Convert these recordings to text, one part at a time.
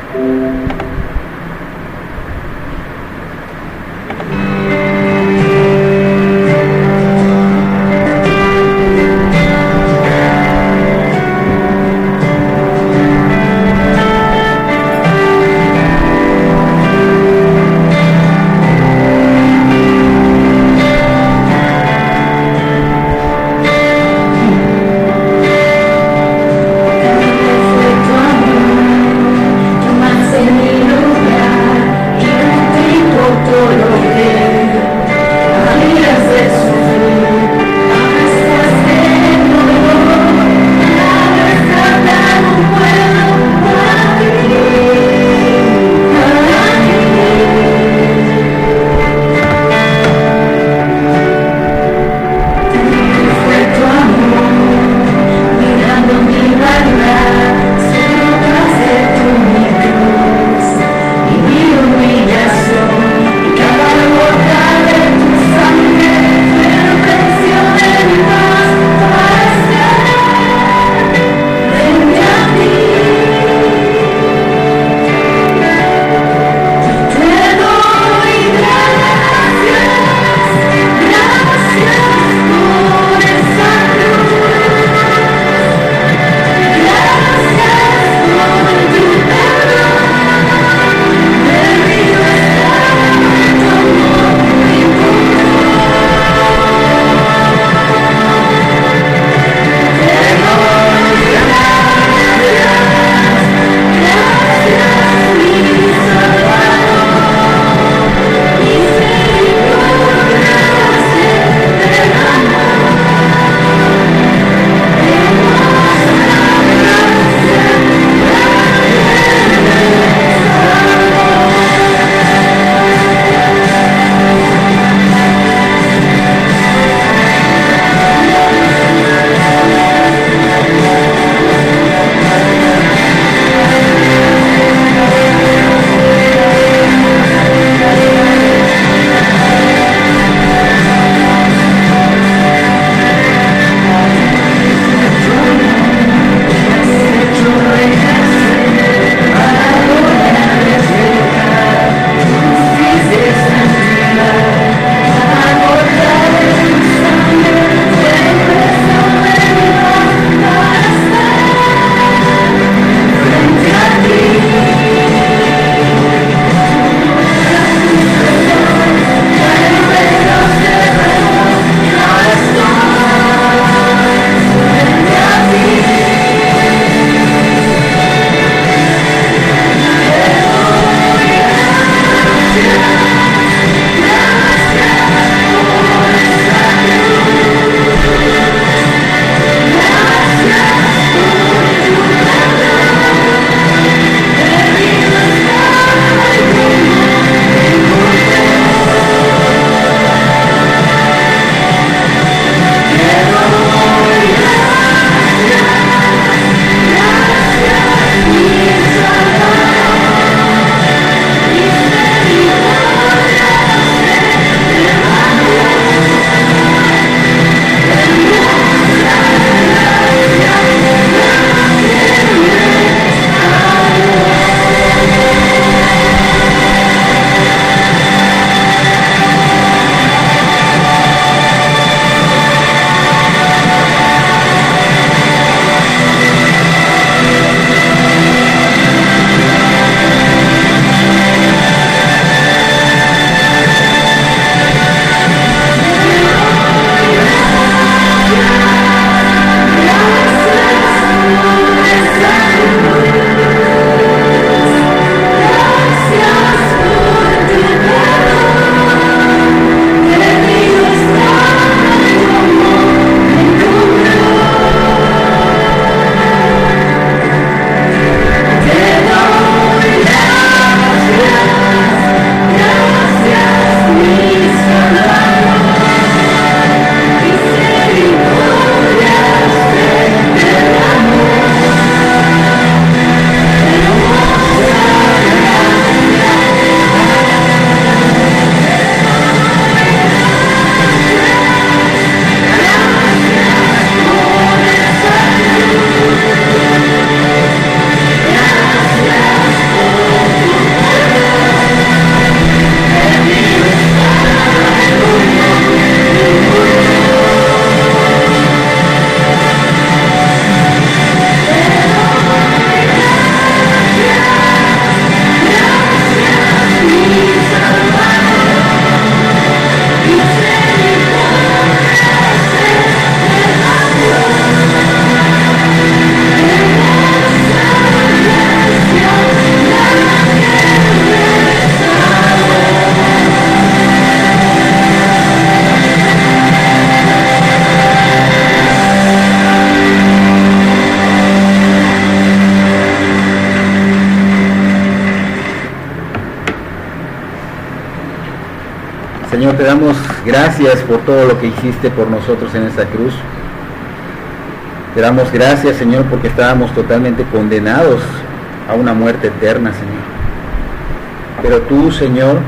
Tomás Señor, te damos gracias por todo lo que hiciste por nosotros en esta cruz. Te damos gracias, Señor, porque estábamos totalmente condenados a una muerte eterna, Señor. Pero tú, Señor,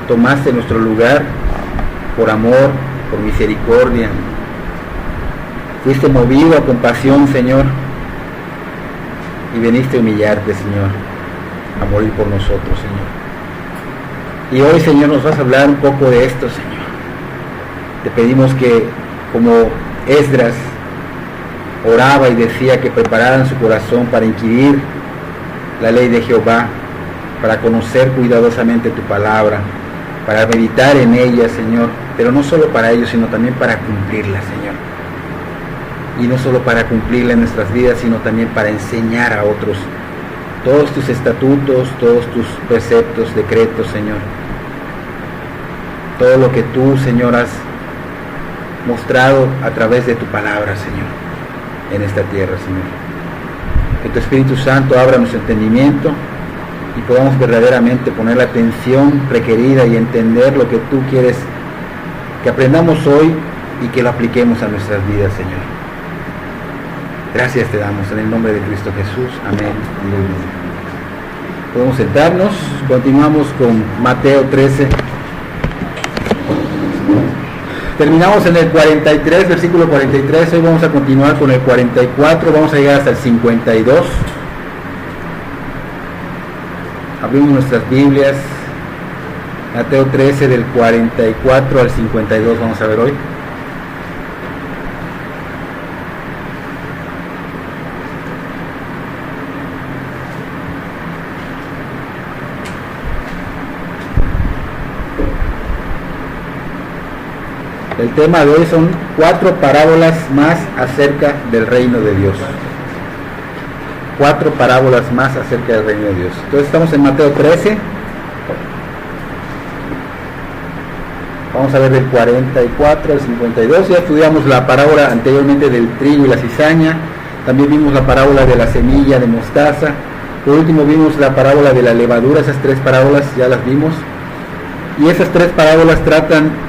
tomaste nuestro lugar por amor, por misericordia. Fuiste movido a compasión, Señor, y viniste a humillarte, Señor, a morir por nosotros, Señor. Y hoy, Señor, nos vas a hablar un poco de esto, Señor. Te pedimos que, como Esdras oraba y decía, que prepararan su corazón para inquirir la ley de Jehová, para conocer cuidadosamente tu palabra, para meditar en ella, Señor, pero no solo para ellos, sino también para cumplirla, Señor. Y no solo para cumplirla en nuestras vidas, sino también para enseñar a otros todos tus estatutos, todos tus preceptos, decretos, Señor. Todo lo que tú, Señor, has mostrado a través de tu palabra, Señor, en esta tierra, Señor. Que tu Espíritu Santo abra nuestro entendimiento y podamos verdaderamente poner la atención requerida y entender lo que tú quieres que aprendamos hoy y que lo apliquemos a nuestras vidas, Señor. Gracias te damos en el nombre de Cristo Jesús. Amén. Podemos sentarnos. Continuamos con Mateo 13. Terminamos en el 43, versículo 43. Hoy vamos a continuar con el 44. Vamos a llegar hasta el 52. Abrimos nuestras Biblias. Mateo 13, del 44 al 52. Vamos a ver hoy. El tema de hoy son 4 parábolas más acerca del reino de Dios. 4 parábolas más acerca del reino de Dios. Entonces estamos en Mateo 13. Vamos a ver del 44 al 52. Ya estudiamos la parábola anteriormente del trigo y la cizaña. También vimos la parábola de la semilla de mostaza. Por último vimos la parábola de la levadura. Esas 3 parábolas ya las vimos. Y esas 3 parábolas tratan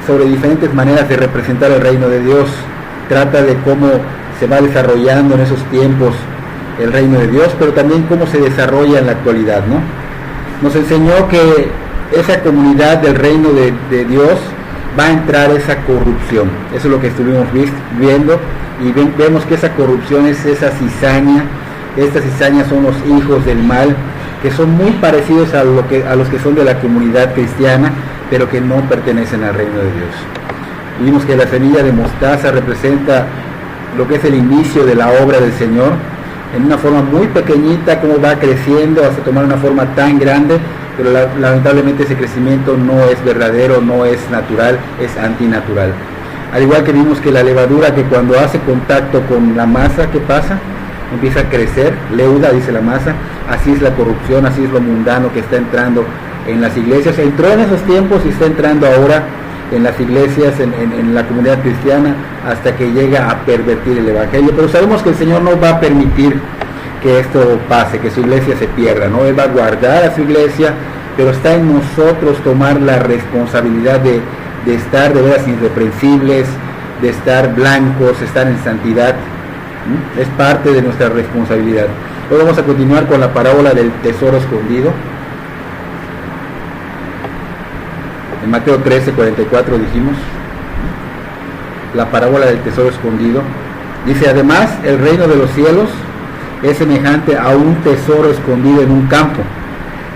sobre diferentes maneras de representar el reino de Dios. Trata de cómo se va desarrollando en esos tiempos el reino de Dios, pero también cómo se desarrolla en la actualidad, ¿no? Nos enseñó que esa comunidad del reino de Dios va a entrar esa corrupción. Eso es lo que estuvimos viendo, y vemos que esa corrupción es esa cizaña. Estas cizañas son los hijos del mal, que son muy parecidos a los que son de la comunidad cristiana, pero que no pertenecen al reino de Dios. Vimos que la semilla de mostaza representa lo que es el inicio de la obra del Señor, en una forma muy pequeñita, cómo va creciendo hasta tomar una forma tan grande, pero lamentablemente ese crecimiento no es verdadero, no es natural, es antinatural. Al igual que vimos que la levadura, que cuando hace contacto con la masa, ¿qué pasa? Empieza a crecer, leuda, dice la masa. Así es la corrupción, así es lo mundano que está entrando en las iglesias. Entró en esos tiempos y está entrando ahora en las iglesias, en la comunidad cristiana, hasta que llega a pervertir el evangelio. Pero sabemos que el Señor no va a permitir que esto pase, que su iglesia se pierda, ¿no? Él va a guardar a su iglesia, pero está en nosotros tomar la responsabilidad de estar de veras irreprensibles, de estar blancos, estar en santidad. Es parte de nuestra responsabilidad. Hoy vamos a continuar con la parábola del tesoro escondido. En Mateo 13, 44 dijimos, la parábola del tesoro escondido. Dice, además, el reino de los cielos es semejante a un tesoro escondido en un campo,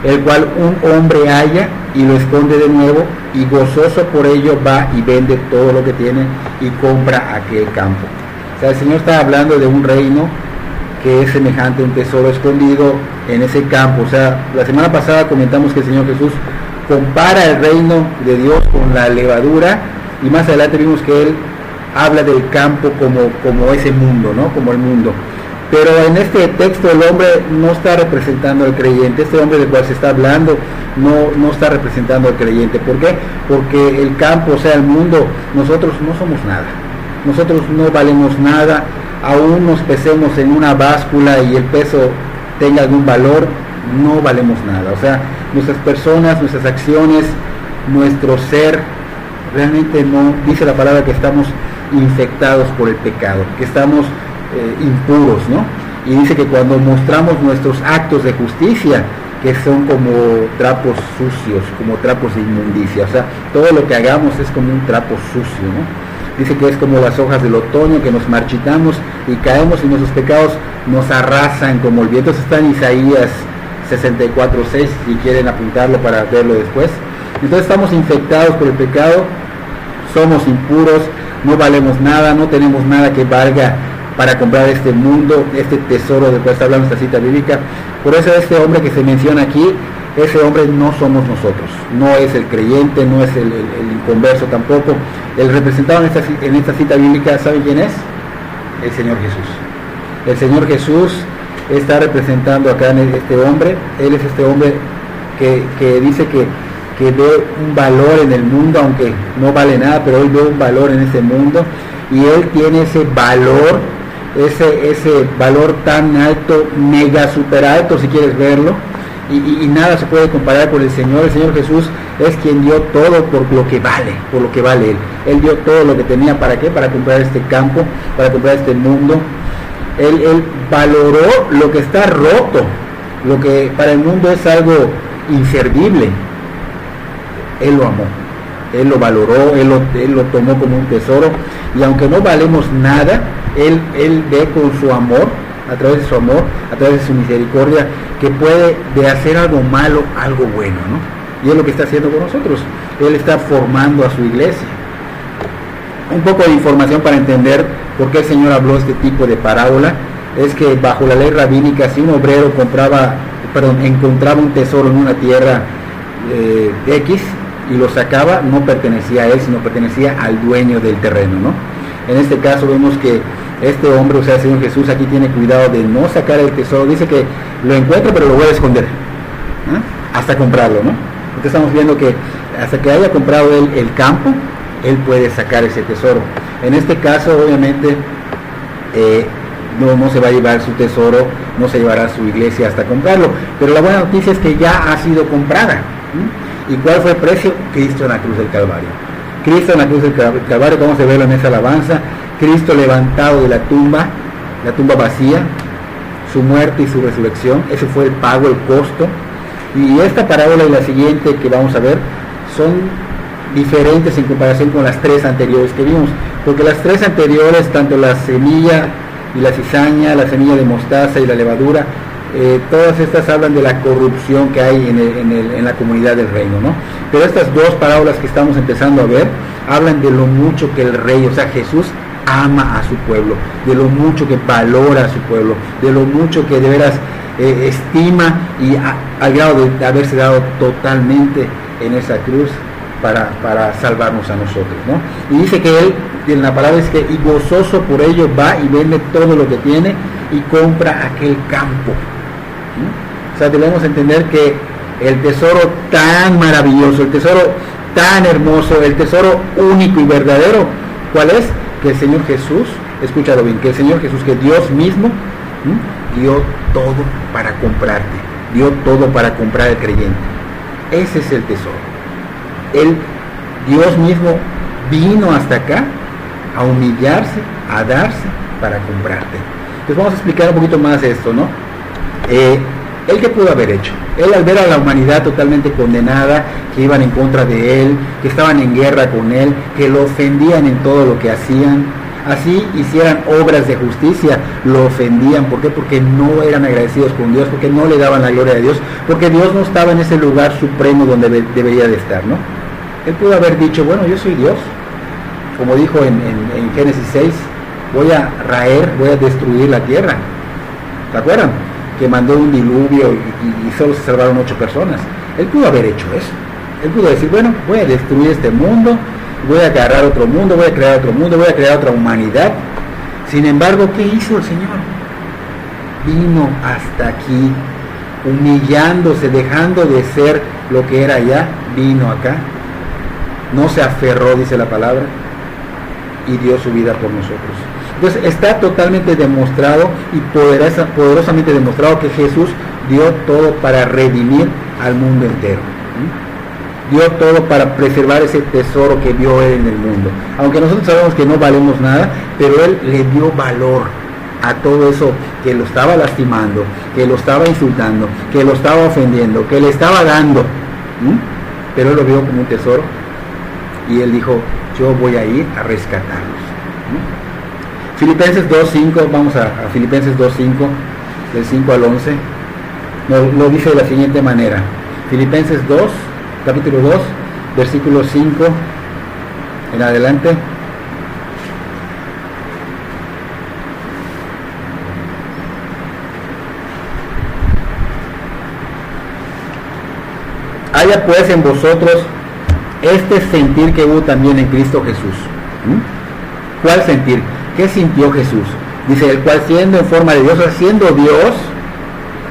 el cual un hombre halla y lo esconde de nuevo, y gozoso por ello va y vende todo lo que tiene y compra aquel campo. O sea, el Señor está hablando de un reino que es semejante a un tesoro escondido en ese campo. O sea, la semana pasada comentamos que el Señor Jesús compara el reino de Dios con la levadura, y más adelante vimos que Él habla del campo como ese mundo, ¿no? Como el mundo. Pero en este texto el hombre no está representando al creyente. Este hombre del cual se está hablando no está representando al creyente. ¿Por qué? Porque el campo, o sea, el mundo, nosotros no somos nada. Nosotros no valemos nada. Aún nos pesemos en una báscula y el peso tenga algún valor, no valemos nada. O sea, nuestras personas, nuestras acciones nuestro ser realmente no, dice la palabra que estamos infectados por el pecado, que estamos impuros, ¿no? Y dice que cuando mostramos nuestros actos de justicia, que son como trapos sucios, como trapos de inmundicia, o sea, todo lo que hagamos es como un trapo sucio, ¿no? Dice que es como las hojas del otoño, que nos marchitamos y caemos y nuestros pecados nos arrasan como el viento. Eso está en Isaías 64:6, si quieren apuntarlo para verlo después. Entonces estamos infectados por el pecado, somos impuros, no valemos nada, no tenemos nada que valga para comprar este mundo, este tesoro del cual está hablando esta cita bíblica. Por eso este hombre que se menciona aquí, ese hombre no somos nosotros, no es el creyente, no es el inconverso tampoco. El representado en esta cita bíblica, ¿saben quién es? El Señor Jesús. El Señor Jesús está representando acá en este hombre. Él es este hombre que dice que ve un valor en el mundo, aunque no vale nada, pero él ve un valor en ese mundo, y él tiene ese valor, ese valor tan alto, mega super alto si quieres verlo, y nada se puede comparar con el Señor. El Señor Jesús es quien dio todo por lo que vale él. Él dio todo lo que tenía, ¿para qué? Para comprar este campo, para comprar este mundo. Él valoró lo que está roto, lo que para el mundo es algo inservible. Él lo amó, él lo valoró, él lo tomó como un tesoro, y aunque no valemos nada, él ve con su amor, a través de su amor, a través de su misericordia, que puede de hacer algo malo, algo bueno, ¿no? Y es lo que está haciendo con nosotros. Él está formando a su iglesia. Un poco de información para entender por qué el Señor habló este tipo de parábola, es que bajo la ley rabínica, si un obrero encontraba un tesoro en una tierra X, y lo sacaba, no pertenecía a él, sino pertenecía al dueño del terreno, ¿no? En este caso vemos que este hombre, o sea, el Señor Jesús, aquí tiene cuidado de no sacar el tesoro. Dice que lo encuentra, pero lo voy a esconder, ¿eh? Hasta comprarlo, ¿no? Entonces estamos viendo que hasta que haya comprado él el campo, él puede sacar ese tesoro. En este caso, obviamente, no se va a llevar su tesoro, no se llevará su iglesia hasta comprarlo, pero la buena noticia es que ya ha sido comprada, ¿eh? ¿Y cuál fue el precio? Cristo en la cruz del Calvario. Cristo en la cruz del Calvario, vamos a verlo en esa alabanza. Cristo levantado de la tumba vacía, su muerte y su resurrección, ese fue el pago, el costo. Y esta parábola y la siguiente que vamos a ver son diferentes en comparación con las tres anteriores que vimos, porque las tres anteriores, tanto la semilla y la cizaña, la semilla de mostaza y la levadura, todas estas hablan de la corrupción que hay en la comunidad del reino, ¿no? Pero estas dos parábolas que estamos empezando a ver hablan de lo mucho que el rey, o sea, Jesús, ama a su pueblo, de lo mucho que valora a su pueblo, de lo mucho que de veras estima, y al grado de haberse dado totalmente en esa cruz para salvarnos a nosotros, ¿no? Y dice que él, en la palabra es que, y gozoso por ello va y vende todo lo que tiene y compra aquel campo. O sea, debemos entender que el tesoro tan maravilloso, el tesoro tan hermoso, el tesoro único y verdadero, ¿cuál es? Que el Señor Jesús, escúchalo bien, que el Señor Jesús, que Dios mismo, dio todo para comprarte, dio todo para comprar al creyente. Ese es el tesoro. Dios mismo vino hasta acá a humillarse, a darse para comprarte. Entonces vamos a explicar un poquito más de esto, ¿no? ¿Él qué pudo haber hecho? Él, al ver a la humanidad totalmente condenada, que iban en contra de él, que estaban en guerra con él, que lo ofendían en todo lo que hacían, así hicieran obras de justicia, lo ofendían. ¿Por qué? Porque no eran agradecidos con Dios, porque no le daban la gloria a Dios, porque Dios no estaba en ese lugar supremo donde debería de estar, ¿no? Él pudo haber dicho, bueno, yo soy Dios, como dijo en Génesis 6, voy a destruir la tierra. ¿Se acuerdan? Que mandó un diluvio y solo se salvaron 8 personas. Él pudo haber hecho eso. Él pudo decir, bueno, voy a destruir este mundo, voy a agarrar otro mundo, voy a crear otro mundo, voy a crear otra humanidad. Sin embargo, ¿qué hizo el Señor? Vino hasta aquí, humillándose, dejando de ser lo que era allá, vino acá. No se aferró, dice la palabra, y dio su vida por nosotros. Entonces está totalmente demostrado y poderosamente demostrado que Jesús dio todo para redimir al mundo entero. dio todo para preservar ese tesoro que vio él en el mundo. Aunque nosotros sabemos que no valemos nada, pero él le dio valor a todo eso que lo estaba lastimando, que lo estaba insultando, que lo estaba ofendiendo, que le estaba dando. Pero él lo vio como un tesoro y él dijo, yo voy a ir a rescatarlos. Filipenses 2.5, vamos a Filipenses 2.5, del 5 al 11, lo dice de la siguiente manera. Filipenses 2, capítulo 2, versículo 5 en adelante. Haya pues en vosotros este sentir que hubo también en Cristo Jesús. ¿Cuál sentir? ¿Qué sintió Jesús? Dice, el cual siendo en forma de Dios, o sea, siendo Dios,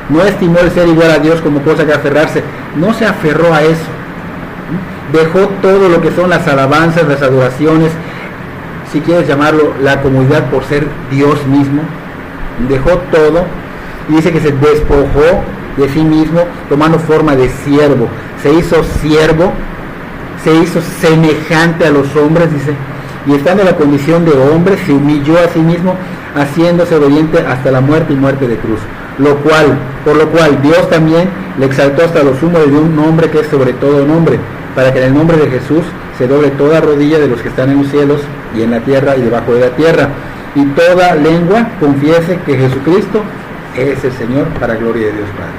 no estimó el ser igual a Dios como cosa que aferrarse, no se aferró a eso. Dejó todo lo que son las alabanzas, las adoraciones, si quieres llamarlo la comodidad por ser Dios mismo, dejó todo y dice que se despojó de sí mismo tomando forma de siervo, se hizo siervo, se hizo semejante a los hombres, dice, y estando en la condición de hombre se humilló a sí mismo, haciéndose obediente hasta la muerte y muerte de cruz, por lo cual Dios también le exaltó hasta lo sumo, le dio un nombre que es sobre todo nombre, para que en el nombre de Jesús se doble toda rodilla de los que están en los cielos y en la tierra y debajo de la tierra, y toda lengua confiese que Jesucristo es el Señor, para gloria de Dios Padre.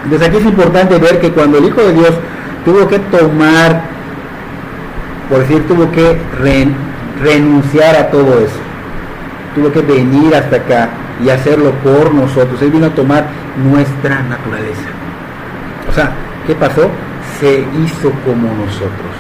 Entonces aquí es importante ver que cuando el Hijo de Dios tuvo que tomar, por decir, tuvo que renunciar a todo eso, tuvo que venir hasta acá y hacerlo por nosotros. Él vino a tomar nuestra naturaleza. O sea, ¿qué pasó? Se hizo como nosotros,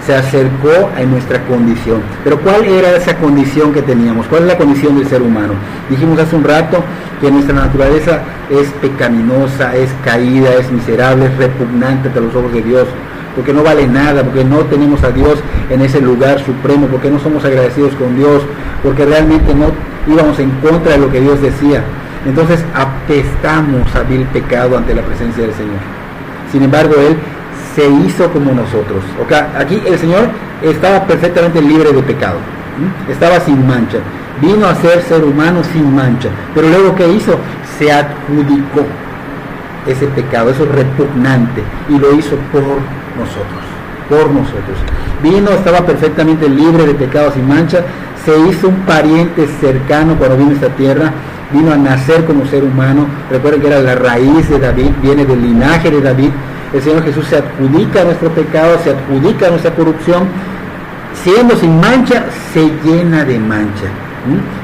se acercó a nuestra condición. Pero ¿cuál era esa condición que teníamos? ¿Cuál es la condición del ser humano? Dijimos hace un rato que nuestra naturaleza es pecaminosa, es caída, es miserable, es repugnante ante los ojos de Dios, porque no vale nada, porque no tenemos a Dios en ese lugar supremo, porque no somos agradecidos con Dios, porque realmente no íbamos en contra de lo que Dios decía. Entonces apestamos a vil pecado ante la presencia del Señor. Sin embargo, Él se hizo como nosotros. Aquí el Señor estaba perfectamente libre de pecado, estaba sin mancha, vino a ser humano sin mancha, pero luego ¿qué hizo? Se adjudicó ese pecado, eso repugnante, y lo hizo por nosotros. Vino, estaba perfectamente libre de pecado sin mancha, se hizo un pariente cercano cuando vino a esta tierra, vino a nacer como ser humano. Recuerden que era la raíz de David, viene del linaje de David. El Señor Jesús se adjudica a nuestro pecado, se adjudica a nuestra corrupción, siendo sin mancha, se llena de mancha,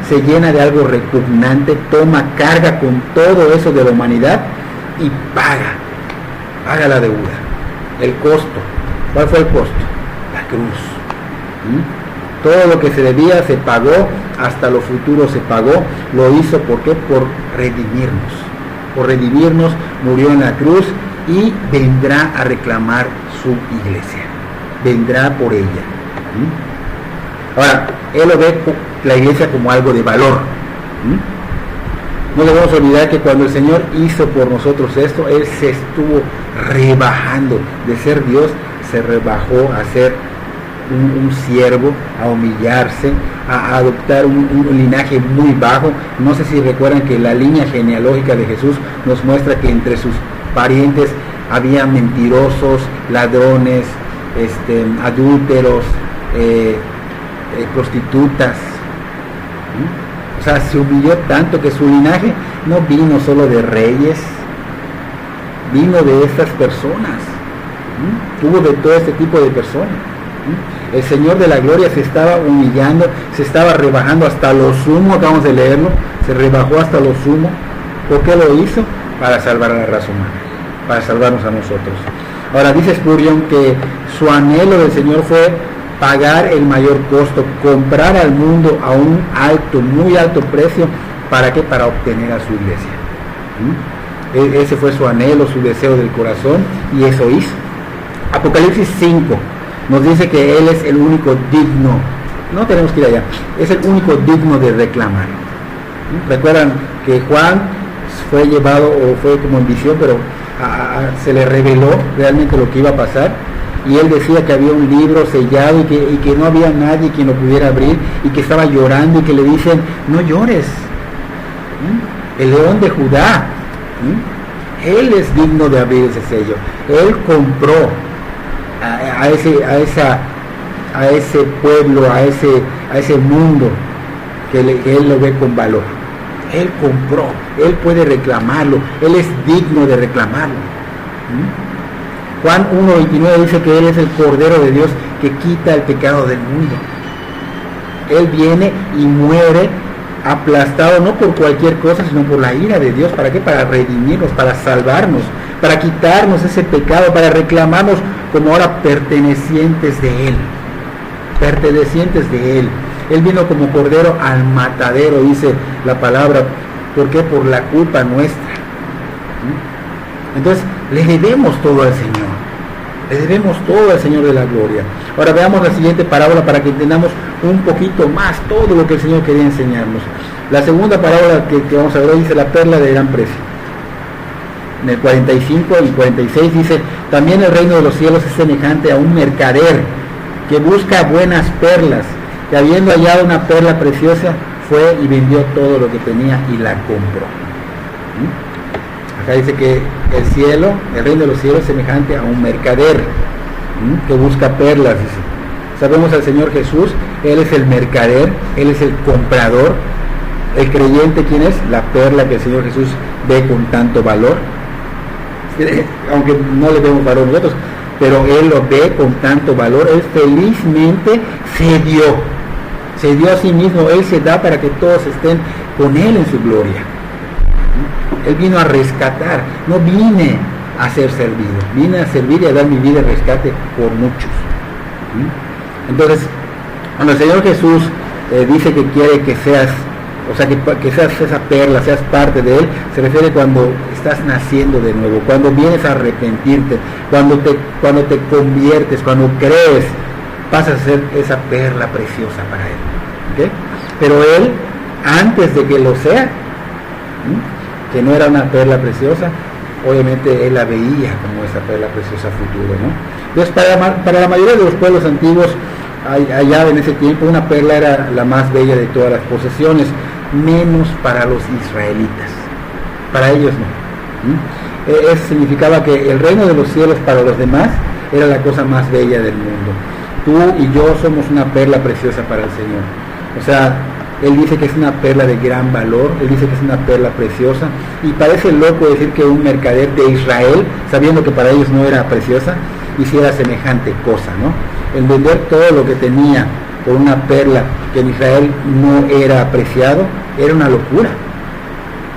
se llena de algo repugnante, toma carga con todo eso de la humanidad y paga la deuda, el costo. ¿Cuál fue el costo? La cruz. Todo lo que se debía se pagó, hasta lo futuro se pagó. Lo hizo, ¿por qué? Por redimirnos, murió en la cruz y vendrá a reclamar su iglesia, vendrá por ella. Ahora, Él lo ve la iglesia como algo de valor. No debemos olvidar que cuando el Señor hizo por nosotros esto, Él se estuvo rebajando de ser Dios, se rebajó a ser un siervo, a humillarse, a adoptar un linaje muy bajo. No sé si recuerdan que la línea genealógica de Jesús nos muestra que entre sus parientes había mentirosos, ladrones, adúlteros, prostitutas. O sea, se humilló tanto que su linaje no vino solo de reyes, vino de estas personas. Tuvo de todo este tipo de personas. El Señor de la gloria se estaba humillando, se estaba rebajando hasta lo sumo. Acabamos de leerlo, se rebajó hasta lo sumo. ¿Por qué lo hizo? Para salvar a la raza humana, para salvarnos a nosotros. Ahora dice Spurgeon que su anhelo del Señor fue pagar el mayor costo, comprar al mundo a un alto, muy alto precio. ¿Para qué? Para obtener a su iglesia. Ese fue su anhelo, su deseo del corazón, y eso hizo. Apocalipsis 5 nos dice que Él es el único digno. No tenemos que ir allá. Es el único digno de reclamar. Recuerdan que Juan fue llevado, o fue como en visión, pero se le reveló realmente lo que iba a pasar, y él decía que había un libro sellado y que no había nadie quien lo pudiera abrir, y que estaba llorando, y que le dicen, no llores, el león de Judá, él es digno de abrir ese sello. Él compró a ese pueblo, a ese mundo que él lo ve con valor. Él compró, él puede reclamarlo, él es digno de reclamarlo. Juan 1:29 dice que él es el Cordero de Dios que quita el pecado del mundo. Él viene y muere aplastado no por cualquier cosa, sino por la ira de Dios. ¿Para qué? Para redimirnos, para salvarnos, para quitarnos ese pecado, para reclamarnos como ahora pertenecientes de Él. Pertenecientes de Él. Él vino como cordero al matadero, dice la palabra. ¿Por qué? Por la culpa nuestra. Entonces, le debemos todo al Señor. Le debemos todo al Señor de la gloria. Ahora veamos la siguiente parábola para que entendamos un poquito más todo lo que el Señor quería enseñarnos. La segunda parábola que vamos a ver hoy dice la perla de gran precio. En el 45 y 46 dice, también el reino de los cielos es semejante a un mercader que busca buenas perlas, que habiendo hallado una perla preciosa, fue y vendió todo lo que tenía y la compró. Acá dice que el reino de los cielos es semejante a un mercader que busca perlas, dice. Sabemos al Señor Jesús, Él es el mercader, Él es el comprador. El creyente, ¿quién es? La perla que el Señor Jesús ve con tanto valor. Aunque no le vemos valor nosotros, pero Él lo ve con tanto valor. Él felizmente se dio a sí mismo. Él se da para que todos estén con Él en su gloria. Él vino a rescatar, no vine a ser servido, vine a servir y a dar mi vida de rescate por muchos. Entonces, cuando el Señor Jesús dice que quiere que seas, o sea, que seas esa perla, seas parte de Él, se refiere cuando estás naciendo de nuevo, cuando vienes a arrepentirte, cuando te conviertes, cuando crees, pasas a ser esa perla preciosa para Él. ¿Okay? Pero Él, antes de que lo sea, que no era una perla preciosa, obviamente Él la veía como esa perla preciosa futuro, ¿no? Entonces, para la mayoría de los pueblos antiguos, allá en ese tiempo, una perla era la más bella de todas las posesiones, menos para los israelitas. Para ellos no. Eso significaba que el reino de los cielos para los demás era la cosa más bella del mundo. Tú y yo somos una perla preciosa para el Señor. O sea, Él dice que es una perla de gran valor, Él dice que es una perla preciosa, y parece loco decir que un mercader de Israel, sabiendo que para ellos no era preciosa, hiciera semejante cosa, ¿no? El vender todo lo que tenía por una perla que en Israel no era apreciado, era una locura.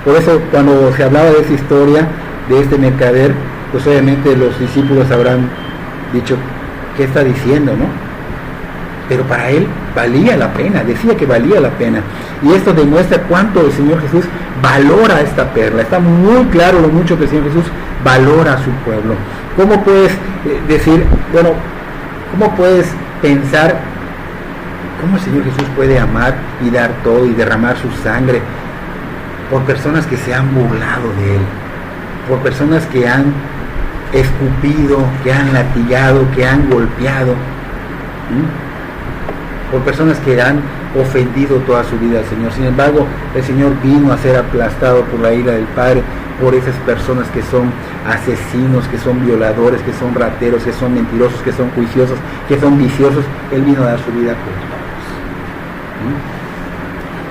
Por eso cuando se hablaba de esa historia, de este mercader, pues obviamente los discípulos habrán dicho, ¿qué está diciendo, no? Pero para él valía la pena, decía que valía la pena. Y esto demuestra cuánto el Señor Jesús valora esta perla. Está muy claro lo mucho que el Señor Jesús valora a su pueblo. ¿Cómo puedes decir, bueno, cómo puedes pensar cómo el Señor Jesús puede amar y dar todo y derramar su sangre por personas que se han burlado de Él, por personas que han escupido, que han latigado, que han golpeado, por personas que han ofendido toda su vida al Señor? Sin embargo, el Señor vino a ser aplastado por la ira del Padre, por esas personas que son asesinos, que son violadores, que son rateros, que son mentirosos, que son juiciosos, que son viciosos. Él vino a dar su vida por todos.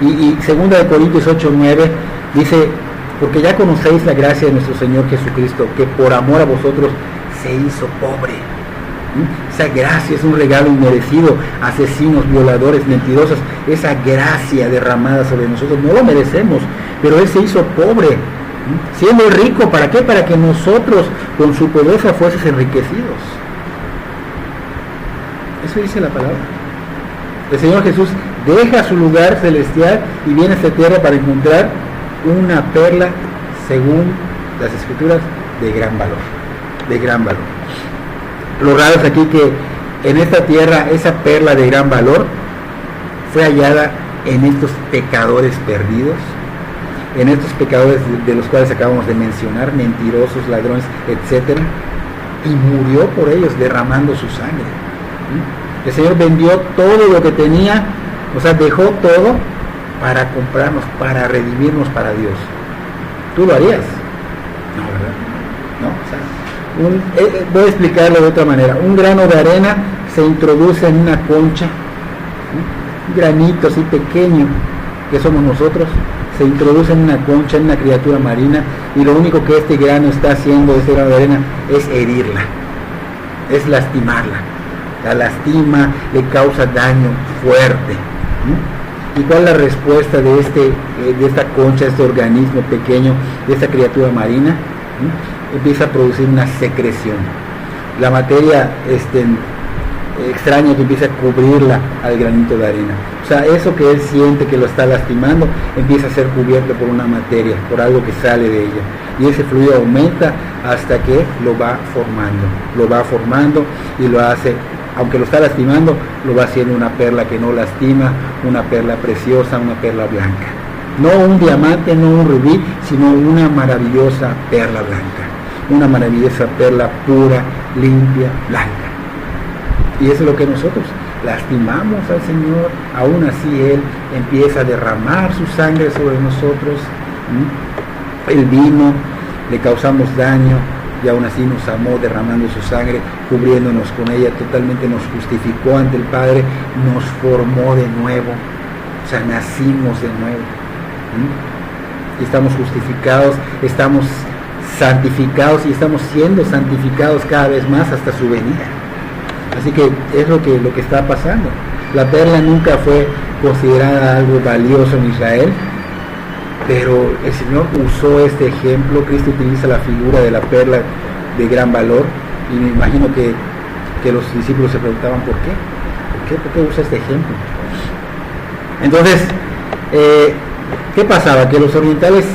Y 2 Corintios 8:9 dice, porque ya conocéis la gracia de nuestro Señor Jesucristo, que por amor a vosotros se hizo pobre. Esa gracia es un regalo inmerecido. Asesinos, violadores, mentirosos, esa gracia derramada sobre nosotros, no lo merecemos, pero Él se hizo pobre, siendo rico. ¿Para qué? Para que nosotros con su pobreza fuésemos enriquecidos. Eso dice la palabra. El Señor Jesús deja su lugar celestial y viene a esta tierra para encontrar una perla, según las Escrituras, de gran valor. De gran valor. Lo raro es aquí que en esta tierra esa perla de gran valor fue hallada en estos pecadores perdidos, en estos pecadores de los cuales acabamos de mencionar, mentirosos, ladrones, etc. y murió por ellos derramando su sangre. El Señor vendió todo lo que tenía, o sea, dejó todo para comprarnos, para redimirnos para Dios. ¿Tú lo harías? No, ¿verdad? No, o sea, voy a explicarlo de otra manera. Un grano de arena se introduce en una concha, un granito así pequeño que somos nosotros, se introduce en una concha, en una criatura marina, y lo único que este grano está haciendo, este grano de arena, es herirla, es lastimarla. La lastima, le causa daño fuerte. ¿Y cuál es la respuesta de esta concha, de este organismo pequeño, de esta criatura marina? Empieza a producir una secreción. La materia extraña que empieza a cubrirla al granito de arena. O sea, eso que él siente que lo está lastimando, empieza a ser cubierto por una materia, por algo que sale de ella. Y ese fluido aumenta hasta que lo va formando y lo hace, aunque lo está lastimando, lo va haciendo una perla que no lastima, una perla preciosa, una perla blanca. No un diamante, no un rubí, sino una maravillosa perla blanca. Una maravillosa perla pura, limpia, blanca. Y eso es lo que nosotros lastimamos al Señor, aún así Él empieza a derramar su sangre sobre nosotros. El vino, le causamos daño y aún así nos amó derramando su sangre, cubriéndonos con ella, totalmente nos justificó ante el Padre, nos formó de nuevo, o sea, nacimos de nuevo. Y estamos justificados, estamos santificados y estamos siendo santificados cada vez más hasta su venida. Así que es lo que está pasando. La perla nunca fue considerada algo valioso en Israel, pero el Señor usó este ejemplo. Cristo utiliza la figura de la perla de gran valor, y me imagino que los discípulos se preguntaban ¿por qué? ¿Por qué usa este ejemplo? Entonces, ¿qué pasaba? Que los orientales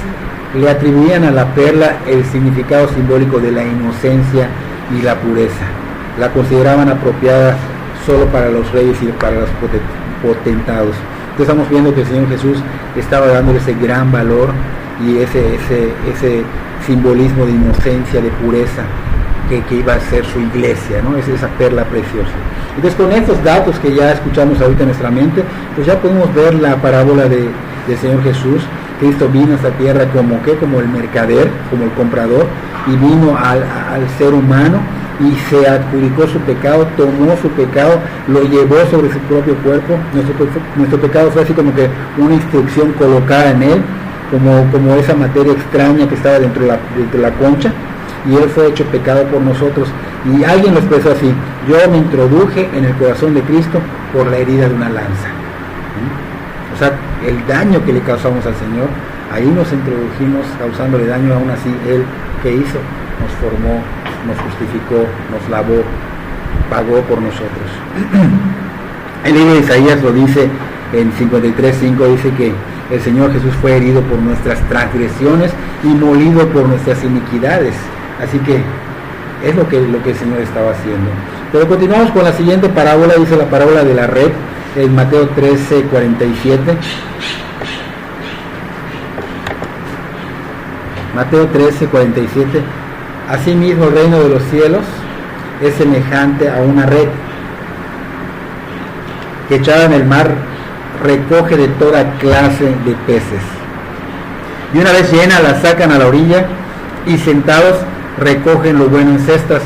le atribuían a la perla el significado simbólico de la inocencia y la pureza. La consideraban apropiada solo para los reyes y para los potentados. Entonces estamos viendo que el Señor Jesús estaba dándole ese gran valor y ese simbolismo de inocencia, de pureza que iba a ser su iglesia, ¿no? Es esa perla preciosa. Entonces, con estos datos que ya escuchamos ahorita en nuestra mente, pues ya podemos ver la parábola del Señor Jesús. Cristo vino a esta tierra como el mercader, como el comprador, y vino al ser humano y se adjudicó su pecado, tomó su pecado, lo llevó sobre su propio cuerpo. Nuestro pecado fue así como que una instrucción colocada en él, como esa materia extraña que estaba dentro de la concha, y él fue hecho pecado por nosotros. Y alguien lo expresó así: yo me introduje en el corazón de Cristo por la herida de una lanza. O sea, el daño que le causamos al Señor, ahí nos introdujimos causándole daño. Aún así Él, ¿qué hizo? Nos formó, nos justificó, nos lavó, pagó por nosotros. El libro de Isaías lo dice en 53:5, dice que el Señor Jesús fue herido por nuestras transgresiones y molido por nuestras iniquidades. Así que es lo que el Señor estaba haciendo. Pero continuamos con la siguiente parábola. Dice la parábola de la red en Mateo 13:47. Mateo 13:47. Asimismo el reino de los cielos es semejante a una red que echada en el mar recoge de toda clase de peces, y una vez llena la sacan a la orilla, y sentados recogen lo bueno en cestas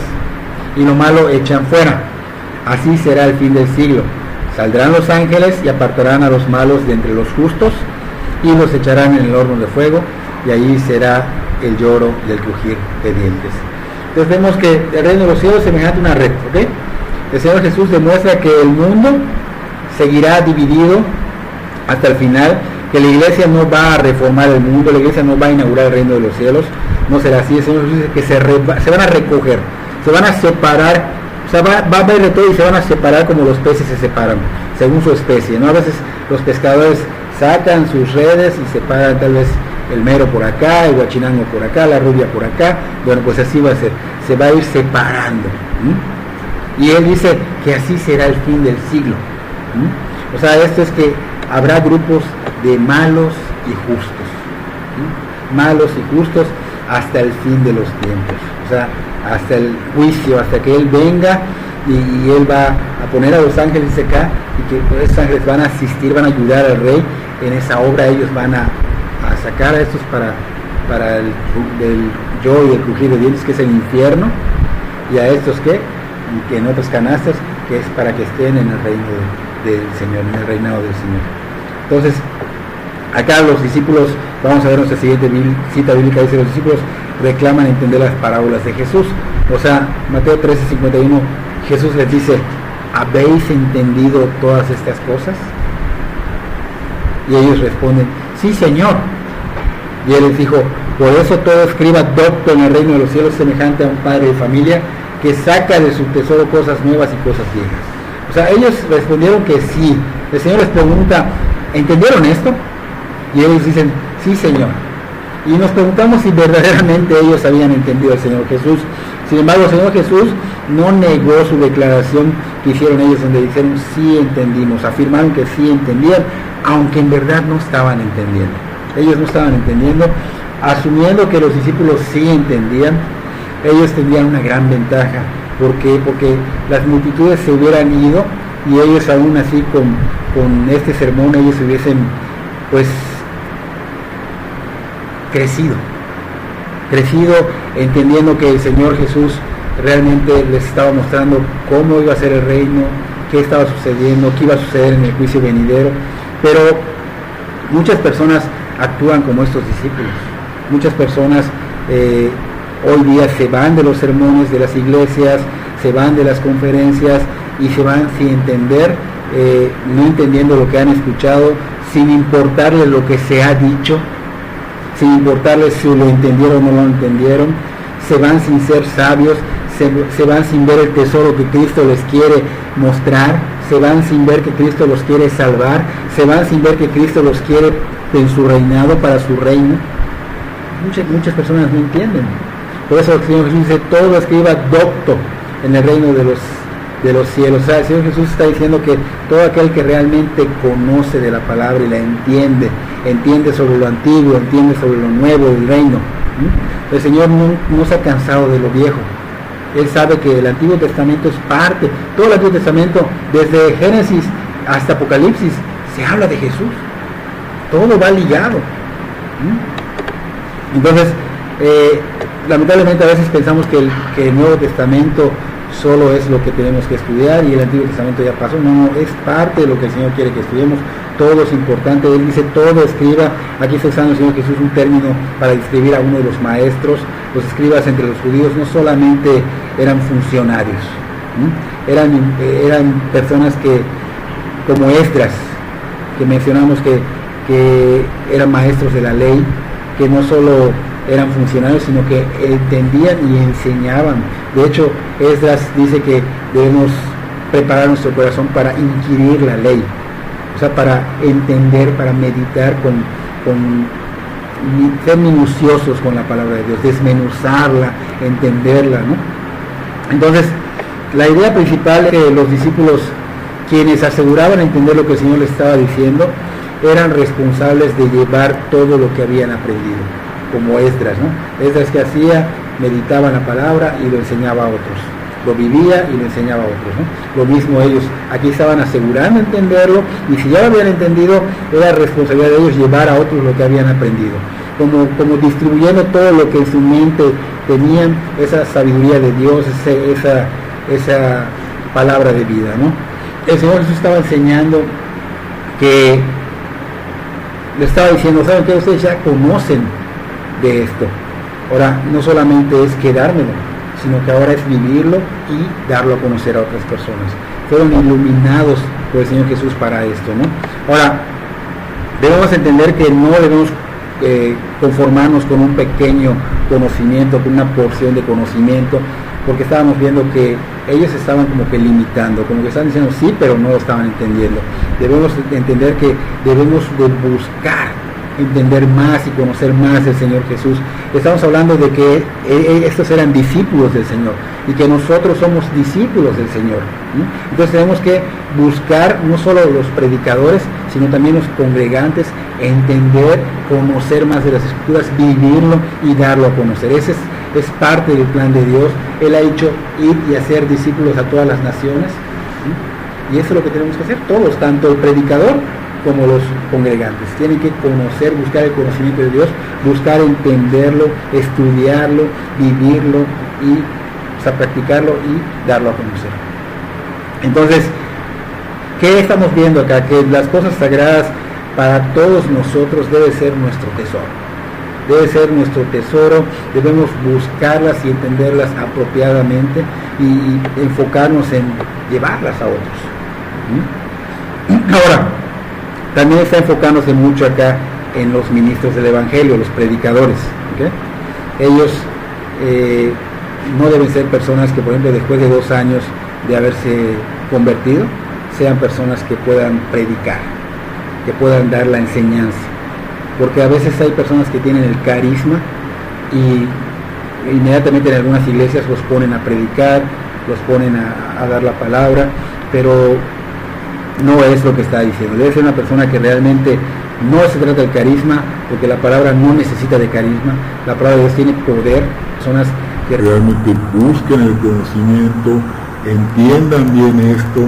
y lo malo echan fuera. Así será el fin del siglo. Saldrán los ángeles y apartarán a los malos de entre los justos y los echarán en el horno de fuego, y allí será el lloro y el crujir de dientes. Entonces vemos que el reino de los cielos es semejante a una red, ¿ok? El Señor Jesús demuestra que el mundo seguirá dividido hasta el final, que la iglesia no va a reformar el mundo, la iglesia no va a inaugurar el reino de los cielos. No será así. El Señor Jesús dice que se van a recoger, se van a separar, o sea, va a haber de todo, y se van a separar como los peces se separan, según su especie, ¿no? A veces los pescadores sacan sus redes y separan tal vez el mero por acá, el guachinango por acá, la rubia por acá. Bueno, pues así va a ser, se va a ir separando. Y Él dice que así será el fin del siglo. O sea, esto es que habrá grupos de malos y justos, malos y justos hasta el fin de los tiempos. O o sea, hasta el juicio, hasta que Él venga y Él va a poner a los ángeles acá, y que esos ángeles van a asistir, van a ayudar al rey en esa obra. Ellos van a sacar a estos para el yo y el crujir de dientes, que es el infierno, y a estos que en otras canastas, que es para que estén en el reino del Señor, en el reinado del Señor. Entonces, acá los discípulos, vamos a ver nuestra siguiente cita bíblica, dice: los discípulos reclaman entender las parábolas de Jesús. O sea, Mateo 13:51, Jesús les dice: ¿habéis entendido todas estas cosas? Y ellos responden: sí, Señor. Y Él les dijo: por eso todo escriba docto en el reino de los cielos semejante a un padre de familia que saca de su tesoro cosas nuevas y cosas viejas. O sea, ellos respondieron que sí. El Señor les pregunta: ¿entendieron esto? Y ellos dicen: sí, Señor. Y nos preguntamos si verdaderamente ellos habían entendido al Señor Jesús. Sin embargo, el Señor Jesús no negó su declaración que hicieron ellos, donde dijeron: sí entendimos. Afirmaron que sí entendían, aunque en verdad no estaban entendiendo. Ellos no estaban entendiendo, asumiendo que los discípulos sí entendían. Ellos tenían una gran ventaja. ¿Por qué? Porque las multitudes se hubieran ido, y ellos aún así con este sermón ellos hubiesen pues crecido entendiendo que el Señor Jesús realmente les estaba mostrando cómo iba a ser el reino, qué estaba sucediendo, qué iba a suceder en el juicio venidero. Pero muchas personas actúan como estos discípulos. Muchas personas hoy día se van de los sermones de las iglesias, se van de las conferencias y se van sin entender, no entendiendo lo que han escuchado, sin importarles lo que se ha dicho, sin importarles si lo entendieron o no lo entendieron. Se van sin ser sabios, se van sin ver el tesoro que Cristo les quiere mostrar, se van sin ver que Cristo los quiere salvar, se van sin ver que Cristo los quiere en su reinado, para su reino. Muchas personas no entienden. Por eso el Señor Jesús dice: todo escriba docto en el reino de los cielos. O sea, el Señor Jesús está diciendo que todo aquel que realmente conoce de la palabra y la entiende sobre lo antiguo, entiende sobre lo nuevo del reino. El Señor no se ha cansado de lo viejo. Él sabe que el Antiguo Testamento es parte, todo el Antiguo Testamento, desde Génesis hasta Apocalipsis, se habla de Jesús. Todo va ligado. Entonces, lamentablemente a veces pensamos que el Nuevo Testamento solo es lo que tenemos que estudiar y el Antiguo Testamento ya pasó. No, es parte de lo que el Señor quiere que estudiemos. Todo es importante. Él dice: todo escriba. Aquí está usando el Señor Jesús un término para describir a uno de los maestros. Los escribas entre los judíos no solamente eran funcionarios, eran personas que, como Esdras, que mencionamos que eran maestros de la ley, que no solo eran funcionarios, sino que entendían y enseñaban. De hecho, Esdras dice que debemos preparar nuestro corazón para inquirir la ley, o sea, para entender, para meditar, ser minuciosos con la palabra de Dios, desmenuzarla, entenderla, ¿no? Entonces, la idea principal es que los discípulos, quienes aseguraban entender lo que el Señor les estaba diciendo, eran responsables de llevar todo lo que habían aprendido, como Esdras, ¿no? Esdras, que hacía, meditaba en la palabra y lo enseñaba a otros, lo vivía y lo enseñaba a otros, ¿no? Lo mismo ellos, aquí estaban asegurando entenderlo, y si ya lo habían entendido, era responsabilidad de ellos llevar a otros lo que habían aprendido, como distribuyendo todo lo que en su mente tenían, esa sabiduría de Dios, esa palabra de vida, ¿no? El Señor Jesús estaba enseñando que le estaba diciendo: ¿saben qué? Ustedes ya conocen de esto. Ahora, no solamente es quedármelo, sino que ahora es vivirlo y darlo a conocer a otras personas. Fueron iluminados por el Señor Jesús para esto, ¿no? Ahora, debemos entender que no debemos conformarnos con un pequeño conocimiento, con una porción de conocimiento, porque estábamos viendo que ellos estaban como que limitando, como que estaban diciendo sí, pero no lo estaban entendiendo. Debemos entender que debemos de buscar entender más y conocer más del Señor Jesús. Estamos hablando de que estos eran discípulos del Señor y que nosotros somos discípulos del Señor, ¿sí? Entonces tenemos que buscar, no solo los predicadores, sino también los congregantes, entender, conocer más de las Escrituras, vivirlo y darlo a conocer. Ese es parte del plan de Dios. Él ha dicho ir y hacer discípulos a todas las naciones, ¿sí? Y eso es lo que tenemos que hacer todos, tanto el predicador como los congregantes. Tienen que conocer, buscar el conocimiento de Dios, buscar entenderlo, estudiarlo, vivirlo y practicarlo y darlo a conocer. Entonces, ¿qué estamos viendo acá? Que las cosas sagradas para todos nosotros debe ser nuestro tesoro. Debe ser nuestro tesoro, debemos buscarlas y entenderlas apropiadamente y enfocarnos en llevarlas a otros. ¿Mm? Ahora, también está enfocándose mucho acá en los ministros del Evangelio, los predicadores. ¿Okay? Ellos no deben ser personas que, por ejemplo, después de 2 años de haberse convertido, sean personas que puedan predicar, que puedan dar la enseñanza. Porque a veces hay personas que tienen el carisma y inmediatamente en algunas iglesias los ponen a predicar, los ponen a dar la palabra, pero no es lo que está diciendo. Debe ser una persona que realmente no se trata del carisma, porque la palabra no necesita de carisma, la palabra de Dios tiene poder, personas que realmente busquen el conocimiento, entiendan bien esto,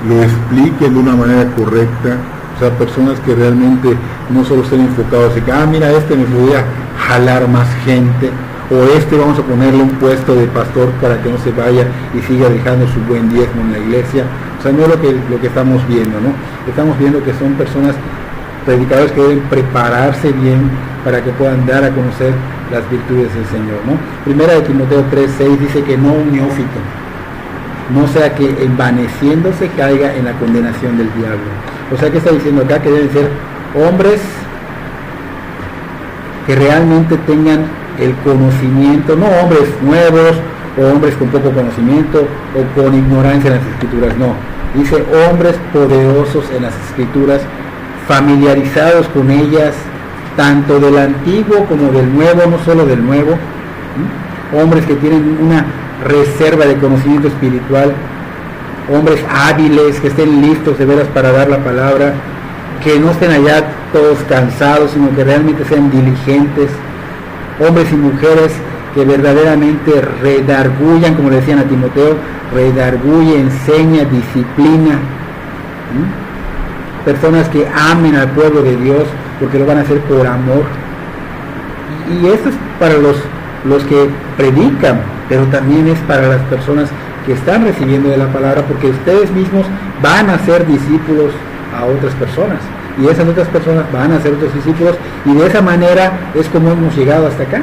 lo expliquen de una manera correcta. O sea, personas que realmente no solo estén enfocados en que, mira, me podría jalar más gente, o vamos a ponerle un puesto de pastor para que no se vaya y siga dejando su buen diezmo en la iglesia. O sea, no es lo que estamos viendo, ¿no? Estamos viendo que son personas, predicadores, que deben prepararse bien para que puedan dar a conocer las virtudes del Señor, ¿no? Primera de Timoteo 3:6 dice que no un neófito, no sea que envaneciéndose caiga en la condenación del diablo. O sea, que está diciendo acá que deben ser hombres que realmente tengan el conocimiento, no hombres nuevos o hombres con poco conocimiento o con ignorancia en las escrituras, no. Dice hombres poderosos en las escrituras, familiarizados con ellas, tanto del antiguo como del nuevo, no solo del nuevo. Hombres que tienen una reserva de conocimiento espiritual, hombres hábiles, que estén listos de veras para dar la palabra, que no estén allá todos cansados, sino que realmente sean diligentes, hombres y mujeres que verdaderamente redargullan, como le decían a Timoteo, redarguye, enseña, disciplina. Personas que amen al pueblo de Dios, porque lo van a hacer por amor. Y esto es para los que predican, pero también es para las personas que están recibiendo de la palabra, porque ustedes mismos van a ser discípulos a otras personas, y esas otras personas van a ser otros discípulos, y de esa manera es como hemos llegado hasta acá.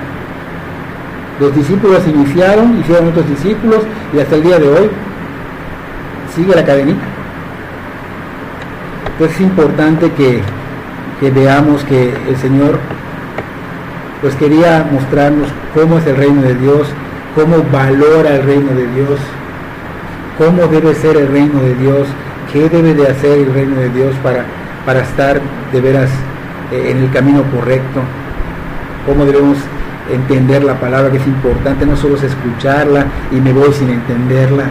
Los discípulos iniciaron, hicieron otros discípulos, y hasta el día de hoy sigue la cadenita. Entonces es importante que veamos que el Señor pues quería mostrarnos cómo es el reino de Dios, cómo valora el reino de Dios, cómo debe ser el reino de Dios, qué debe de hacer el reino de Dios para estar de veras en el camino correcto, cómo debemos entender la palabra, que es importante, no solo es escucharla y me voy sin entenderla,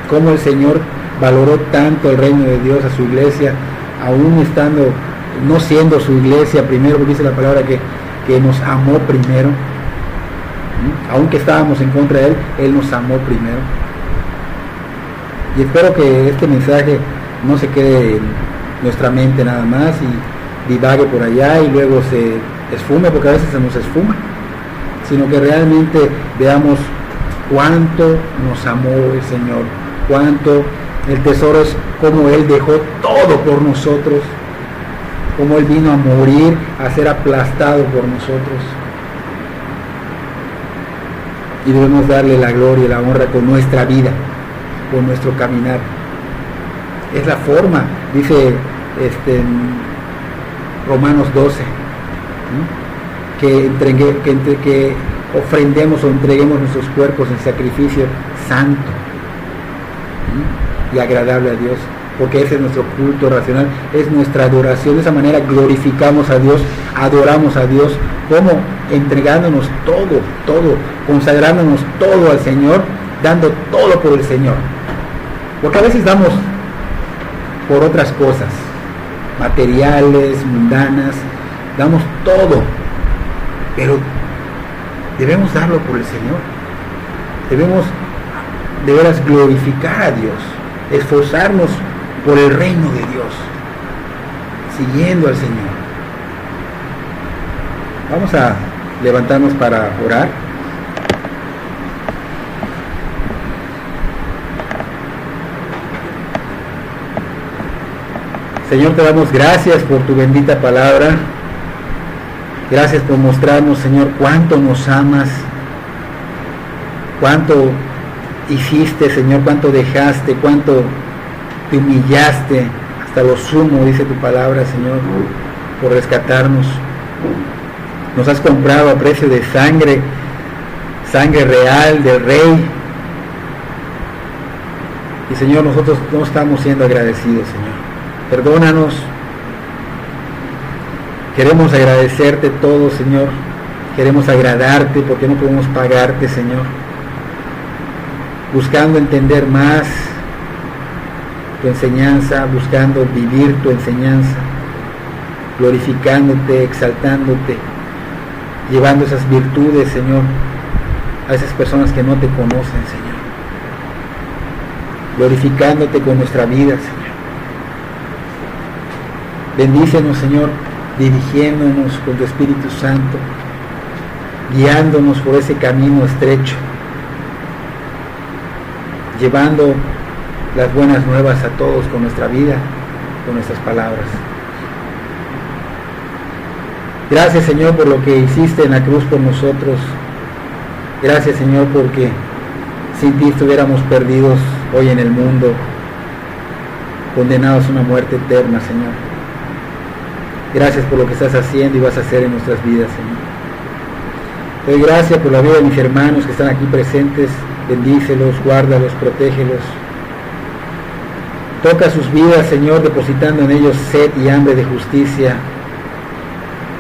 cómo el Señor valoró tanto el reino de Dios a su iglesia, aún estando, no siendo su iglesia primero, porque dice la palabra que nos amó primero, aunque estábamos en contra de Él, Él nos amó primero. Y espero que este mensaje no se quede en nuestra mente nada más y divague por allá y luego se esfume, porque a veces se nos esfuma, sino que realmente veamos cuánto nos amó el Señor, cuánto el tesoro es como Él dejó todo por nosotros, como Él vino a morir, a ser aplastado por nosotros. Y debemos darle la gloria y la honra con nuestra vida, con nuestro caminar. Es la forma, dice en Romanos 12, que ofrendemos o entreguemos nuestros cuerpos en sacrificio santo y agradable a Dios, porque ese es nuestro culto racional, es nuestra adoración. De esa manera glorificamos a Dios, adoramos a Dios, como entregándonos todo, consagrándonos todo al Señor, dando todo por el Señor. Porque a veces damos por otras cosas, materiales, mundanas, damos todo, pero debemos darlo por el Señor. Debemos de veras glorificar a Dios, esforzarnos por el reino de Dios, siguiendo al Señor. Vamos a levantarnos para orar. Señor, te damos gracias por tu bendita palabra. Gracias por mostrarnos, Señor, cuánto nos amas, cuánto hiciste, Señor, cuánto dejaste, cuánto te humillaste hasta lo sumo, dice tu palabra, Señor, por rescatarnos. Nos has comprado a precio de sangre, sangre real del Rey. Y Señor, nosotros no estamos siendo agradecidos, Señor. Perdónanos. Queremos agradecerte todo, Señor. Queremos agradarte porque no podemos pagarte, Señor. Buscando entender más tu enseñanza, buscando vivir tu enseñanza, glorificándote, exaltándote, llevando esas virtudes, Señor, a esas personas que no te conocen, Señor. Glorificándote con nuestra vida, Señor. Bendícenos, Señor, dirigiéndonos con tu Espíritu Santo, guiándonos por ese camino estrecho, llevando las buenas nuevas a todos con nuestra vida, con nuestras palabras. Gracias, Señor, por lo que hiciste en la cruz por nosotros. Gracias, Señor, porque sin ti estuviéramos perdidos hoy en el mundo, condenados a una muerte eterna, Señor. Gracias por lo que estás haciendo y vas a hacer en nuestras vidas, Señor. Te doy gracias por la vida de mis hermanos que están aquí presentes. Bendícelos, guárdalos, protégelos. Toca sus vidas, Señor, depositando en ellos sed y hambre de justicia.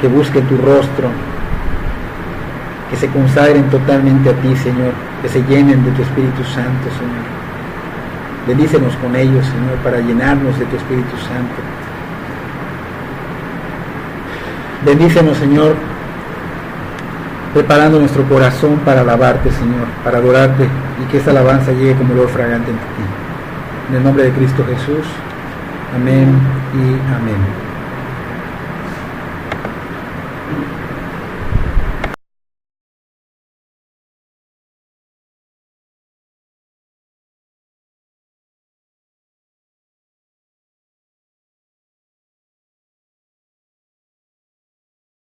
Que busquen tu rostro. Que se consagren totalmente a ti, Señor. Que se llenen de tu Espíritu Santo, Señor. Bendícenos con ellos, Señor, para llenarnos de tu Espíritu Santo. Bendícenos, Señor, preparando nuestro corazón para alabarte, Señor, para adorarte, y que esta alabanza llegue como olor fragante en ti. En el nombre de Cristo Jesús. Amén y amén.